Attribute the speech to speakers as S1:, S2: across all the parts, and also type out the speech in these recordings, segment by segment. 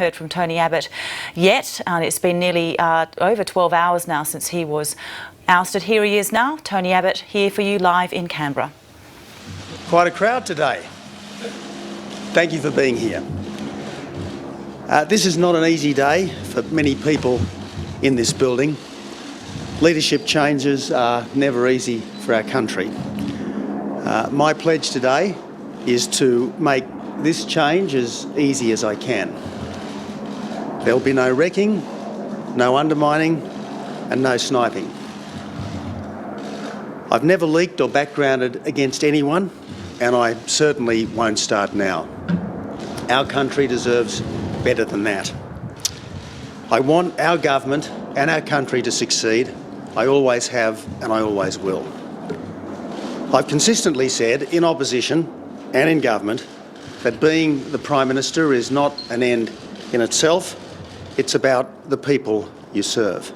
S1: heard from Tony Abbott yet. It's been nearly over 12 hours now since he was ousted. Here he is now, Tony Abbott, here for you live in Canberra.
S2: Quite a crowd today. Thank you for being here. This is not an easy day for many people in this building. Leadership changes are never easy for our country. My pledge today is to make this change as easy as I can. There'll be no wrecking, no undermining, and no sniping. I've never leaked or backgrounded against anyone, and I certainly won't start now. Our country deserves better than that. I want our government and our country to succeed. I always have and I always will. I've consistently said, in opposition and in government, that being the Prime Minister is not an end in itself. It's about the people you serve.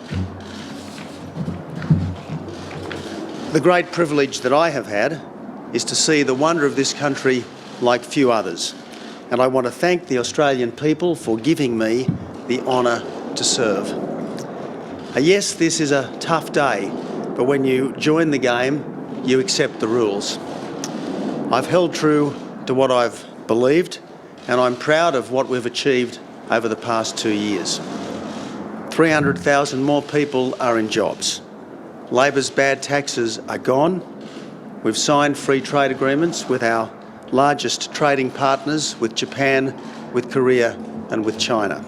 S2: The great privilege that I have had is to see the wonder of this country like few others. And I want to thank the Australian people for giving me the honour to serve. Yes, this is a tough day, but when you join the game, you accept the rules. I've held true to what I've believed, and I'm proud of what we've achieved over the past 2 years. 300,000 more people are in jobs. Labor's bad taxes are gone. We've signed free trade agreements with our largest trading partners, with Japan, with Korea and with China.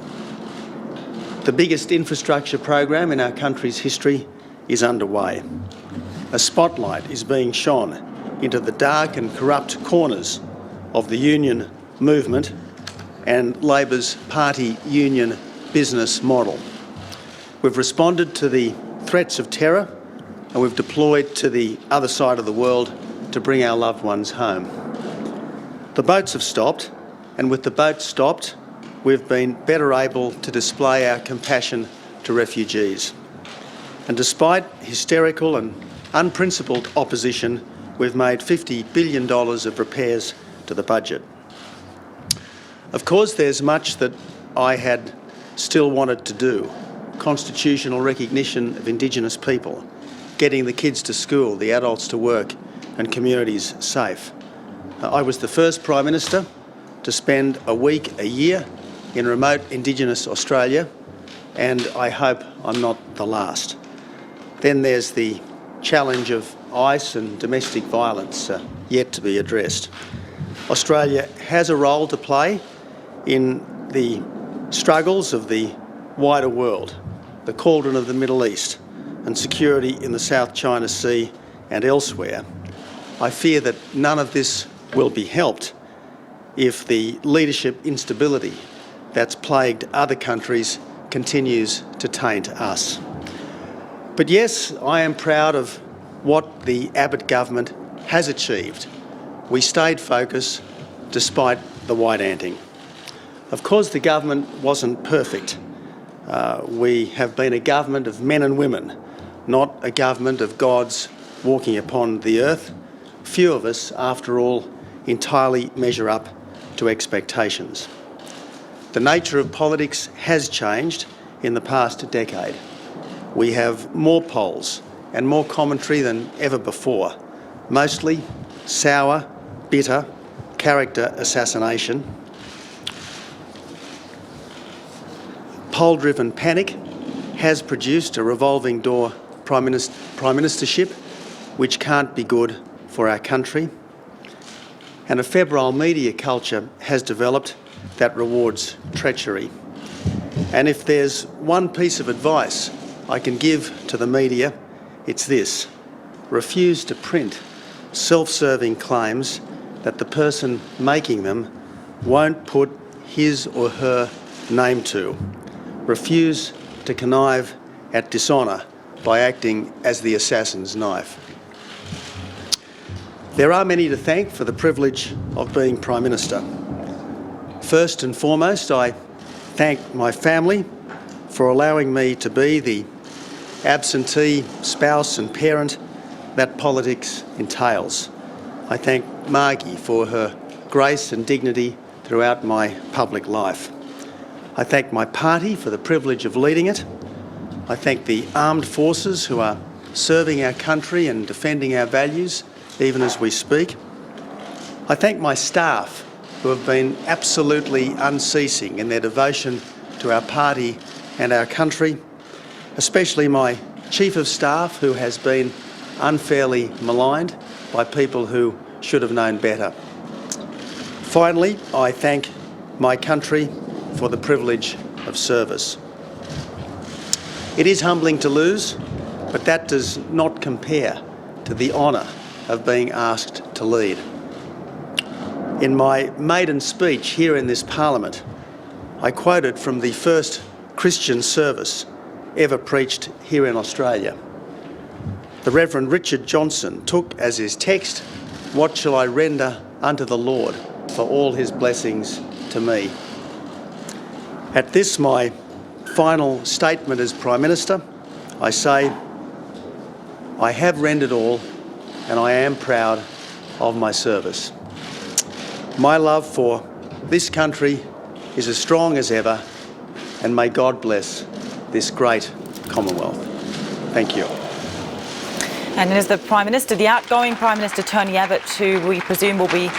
S2: The biggest infrastructure program in our country's history is underway. A spotlight is being shone into the dark and corrupt corners of the union movement and Labor's party union business model. We've responded to the threats of terror and we've deployed to the other side of the world to bring our loved ones home. The boats have stopped, and with the boats stopped, we've been better able to display our compassion to refugees. And despite hysterical and unprincipled opposition, we've made $50 billion of repairs to the budget. Of course, there's much that I had still wanted to do. Constitutional recognition of Indigenous people, getting the kids to school, the adults to work, and communities safe. I was the first Prime Minister to spend a week a year in remote Indigenous Australia, and I hope I'm not the last. Then there's the challenge of ICE and domestic violence yet to be addressed. Australia has a role to play in the struggles of the wider world, the cauldron of the Middle East, and security in the South China Sea and elsewhere. I fear that none of this will be helped if the leadership instability that's plagued other countries continues to taint us. But yes, I am proud of what the Abbott government has achieved. We stayed focused despite the white-anting. Of course, the government wasn't perfect. We have been a government of men and women, not a government of gods walking upon the earth. Few of us, after all, entirely measure up to expectations. The nature of politics has changed in the past decade. We have more polls and more commentary than ever before, mostly sour, bitter, character assassination. Poll-driven panic has produced a revolving door prime ministership, which can't be good for our country. And a febrile media culture has developed that rewards treachery. And if there's one piece of advice I can give to the media, it's this: refuse to print self-serving claims that the person making them won't put his or her name to. Refuse to connive at dishonour by acting as the assassin's knife. There are many to thank for the privilege of being Prime Minister. First and foremost, I thank my family for allowing me to be the absentee spouse and parent that politics entails. I thank Margie for her grace and dignity throughout my public life. I thank my party for the privilege of leading it. I thank the armed forces who are serving our country and defending our values, even as we speak. I thank my staff who have been absolutely unceasing in their devotion to our party and our country, especially my Chief of Staff who has been unfairly maligned by people who should have known better. Finally, I thank my country for the privilege of service. It is humbling to lose, but that does not compare to the honour of being asked to lead. In my maiden speech here in this Parliament, I quoted from the first Christian service ever preached here in Australia. The Reverend Richard Johnson took as his text, "What shall I render unto the Lord for all his blessings to me?" At this, my final statement as Prime Minister, I say, I have rendered all and I am proud of my service. My love for this country is as strong as ever, and may God bless this great Commonwealth. Thank you.
S1: And as the Prime Minister, the outgoing Prime Minister Tony Abbott, who we presume will be